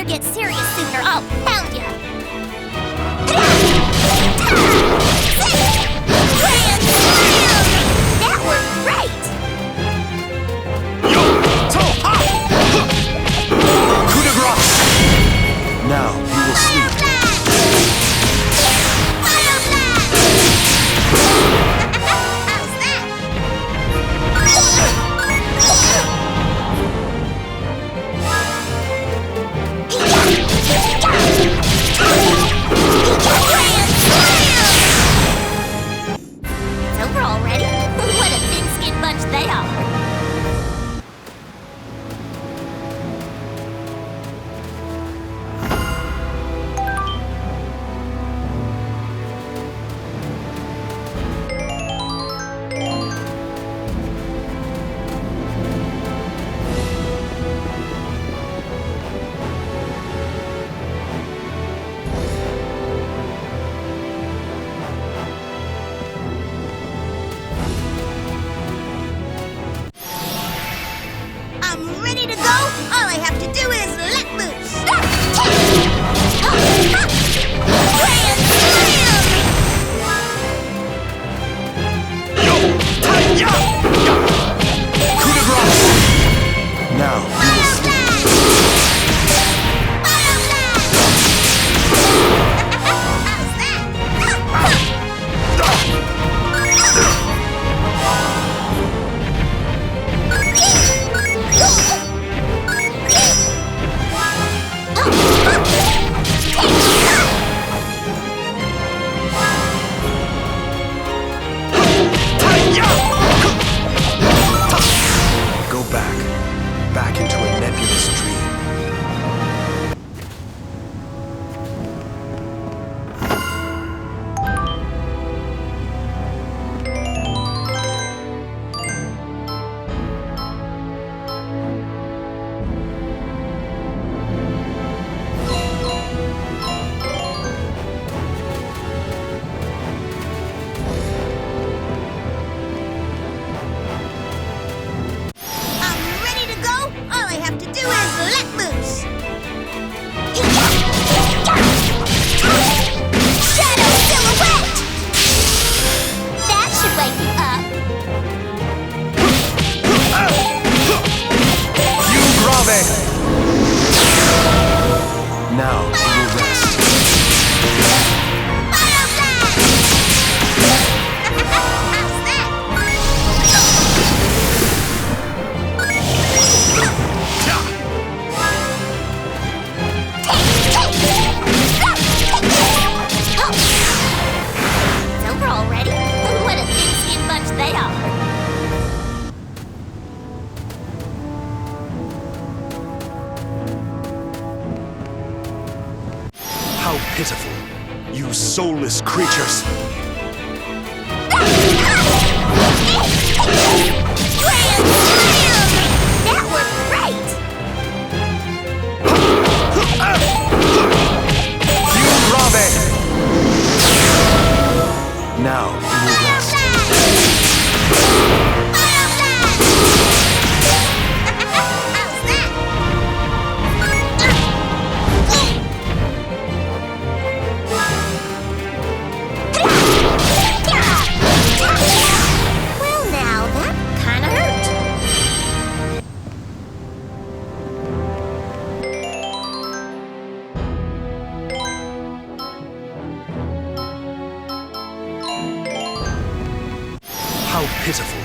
better get serious soon or I'll pound ya! Grand Slam! That worked great! Yo! To-ha! Coup de grace! Now you will sleep. It's over already? What a thin-skinned bunch they are! I'm ready to go. All I have to do is let loose. Grand Slam! Yo! Hi-ya! Coup de grace! Now you will sleep. Go back into a nebulous dream. I'm ready to go. All I have to do is let loose. Shadow silhouette. That should wake you up. You grave! Now you will rest. Fire blast! How's that? It's over already? What a thin-skinned bunch they are. How pitiful, you soulless creatures! Grand Slam! That worked great! You grave! Now you will rest. Fire blast! How's that? Well now, that kinda hurt. How pitiful,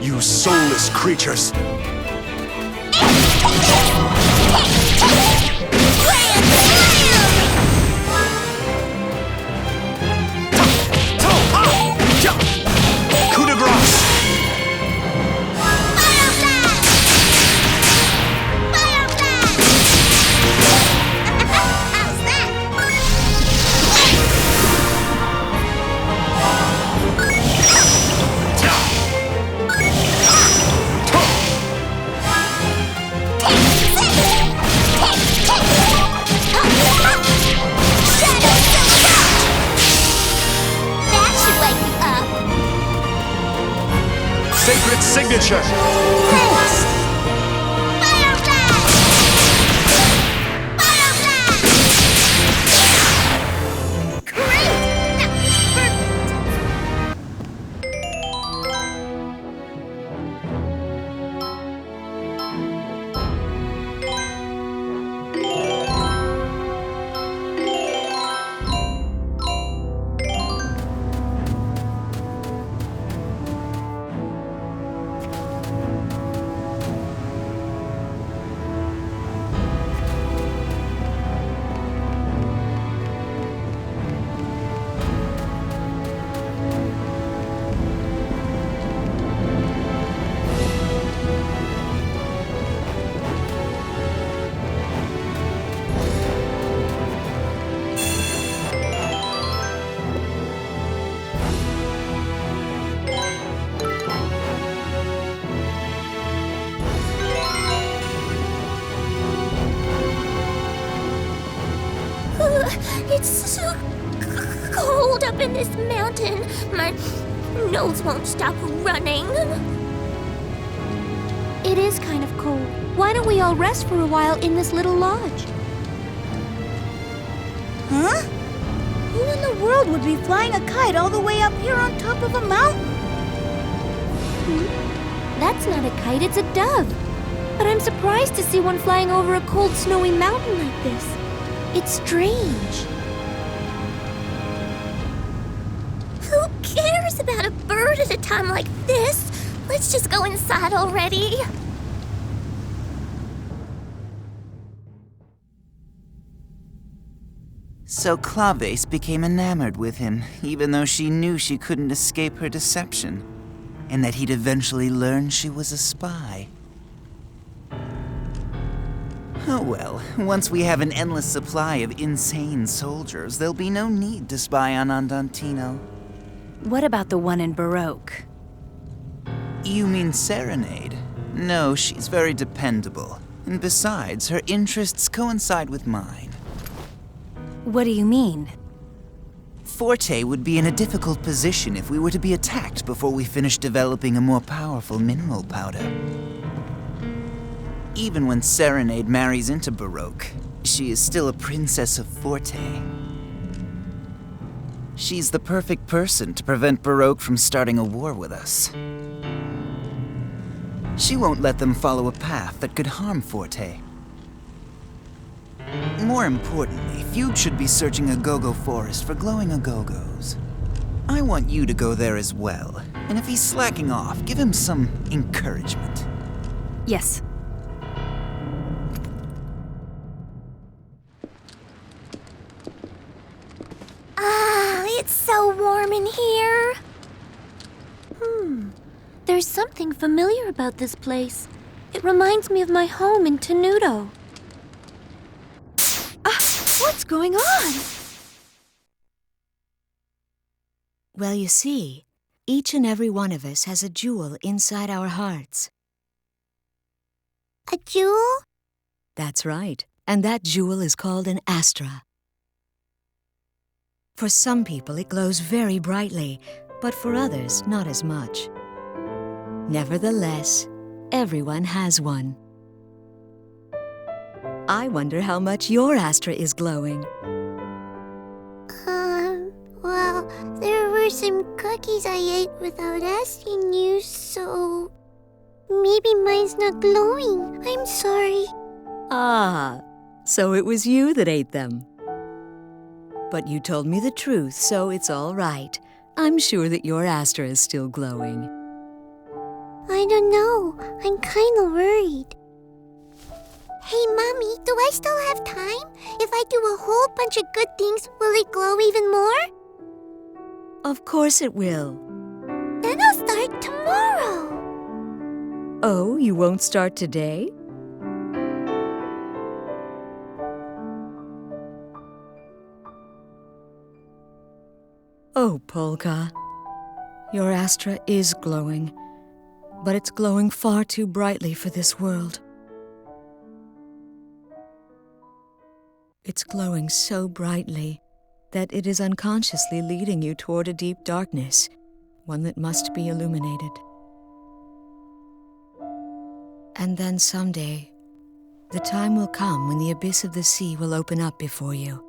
you soulless creatures! Grand Slam! Coup de grace! Fire blast! Fire blast! How's that? Sacred signature! Thanks! Fire blast! Fire It's so cold up in this mountain. My nose won't stop running. It is kind of cold. Why don't we all rest for a while in this little lodge? Huh? Who in the world would be flying a kite all the way up here on top of a mountain? That's not a kite, it's a dove. But I'm surprised to see one flying over a cold, snowy mountain like this. It's strange. Who cares about a bird at a time like this? Let's just go inside already. So Claves became enamored with him, even though she knew she couldn't escape her deception, and that he'd eventually learn she was a spy. Oh well, once we have an endless supply of insane soldiers, there'll be no need to spy on Andantino. What about the one in Baroque? You mean Serenade? No, she's very dependable. And besides, her interests coincide with mine. What do you mean? Forte would be in a difficult position if we were to be attacked before we finish developing a more powerful mineral powder. Even when Serenade marries into Baroque, she is still a princess of Forte. She's the perfect person to prevent Baroque from starting a war with us. She won't let them follow a path that could harm Forte. More importantly, Feud should be searching Agogo Forest for glowing Agogos. I want you to go there as well, and if he's slacking off, give him some encouragement. Yes. It's so warm in here. There's something familiar about this place. It reminds me of my home in Tenuto. What's going on? Well, you see, each and every one of us has a jewel inside our hearts. A jewel? That's right. And that jewel is called an astra. For some people, it glows very brightly, but for others, not as much. Nevertheless, everyone has one. I wonder how much your astra is glowing. Well, there were some cookies I ate without asking you, so maybe mine's not glowing. I'm sorry. Ah, so it was you that ate them. But you told me the truth, so it's all right. I'm sure that your astra is still glowing. I don't know. I'm kind of worried. Hey, Mommy, do I still have time? If I do a whole bunch of good things, will it glow even more? Of course it will. Then I'll start tomorrow. Oh, you won't start today? Oh, Polka. Your astra is glowing, but it's glowing far too brightly for this world. It's glowing so brightly that it is unconsciously leading you toward a deep darkness, one that must be illuminated. And then someday, the time will come when the abyss of the sea will open up before you.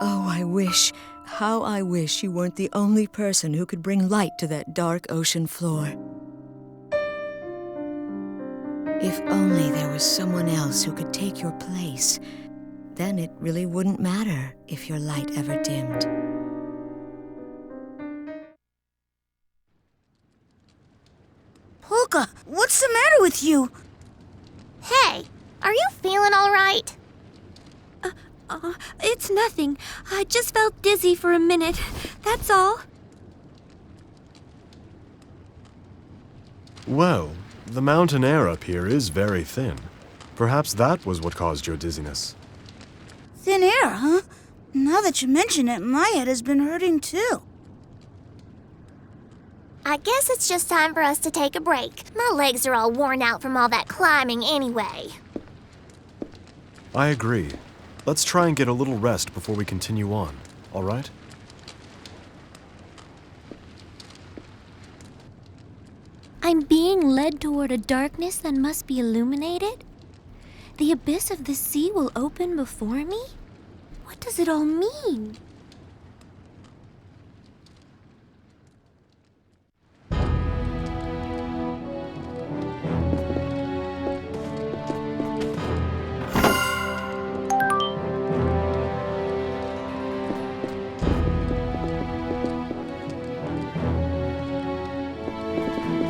Oh, how I wish you weren't the only person who could bring light to that dark ocean floor. If only there was someone else who could take your place, then it really wouldn't matter if your light ever dimmed. Polka, what's the matter with you? Hey, are you feeling all right? It's nothing. I just felt dizzy for a minute. That's all. Well, the mountain air up here is very thin. Perhaps that was what caused your dizziness. Thin air, huh? Now that you mention it, my head has been hurting too. I guess it's just time for us to take a break. My legs are all worn out from all that climbing anyway. I agree. Let's try and get a little rest before we continue on, all right? I'm being led toward a darkness that must be illuminated? The abyss of the sea will open before me? What does it all mean?